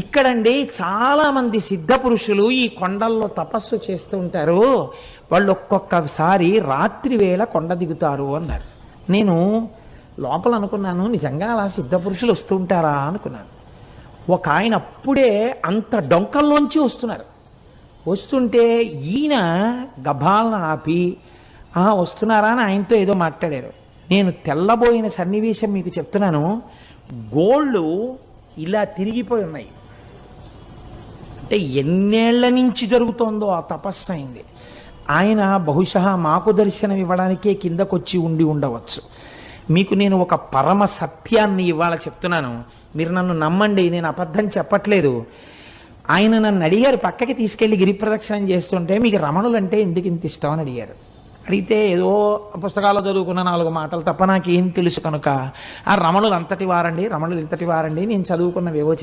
ఇక్కడండి చాలామంది సిద్ధ పురుషులు ఈ కొండల్లో తపస్సు చేస్తూ ఉంటారు. వాళ్ళు ఒక్కొక్కసారి రాత్రి వేళ కొండ దిగుతారు అన్నారు. నేను లోపల అనుకున్నాను, నిజంగా అలా సిద్ధ పురుషులు వస్తుంటారా అనుకున్నాను. ఒక ఆయన అప్పుడే అంత డొంకల్లోంచి వస్తున్నారు. వస్తుంటే ఈయన గభాలను ఆపి వస్తున్నారా అని ఆయనతో ఏదో మాట్లాడారు. నేను తెల్లబోయిన సన్నివేశం మీకు చెప్తున్నాను. గోళ్ళు ఇలా తిరిగిపోయి ఉన్నాయి. అంటే ఎన్నేళ్ల నుంచి జరుగుతోందో ఆ తపస్సు అయింది. ఆయన బహుశా మాకు దర్శనం ఇవ్వడానికే కిందకొచ్చి ఉండి ఉండవచ్చు. మీకు నేను ఒక పరమ సత్యాన్ని ఇవాళ చెప్తున్నాను, మీరు నన్ను నమ్మండి, నేను అబద్ధం చెప్పట్లేదు. ఆయన నన్ను అడిగారు, పక్కకి తీసుకెళ్లి గిరి ప్రదక్షిణం చేస్తుంటే మీకు రమణులు అంటే ఎందుకు ఇంత ఇష్టం అని అడిగారు. అడిగితే ఏదో పుస్తకాల్లో చదువుకున్న 4 మాటలు తప్ప నాకేం తెలుసు కనుక, ఆ రమణులు అంతటి వారండి, రమణులు ఇంతటి వారండి, నేను చదువుకున్నవేవో చెప్పి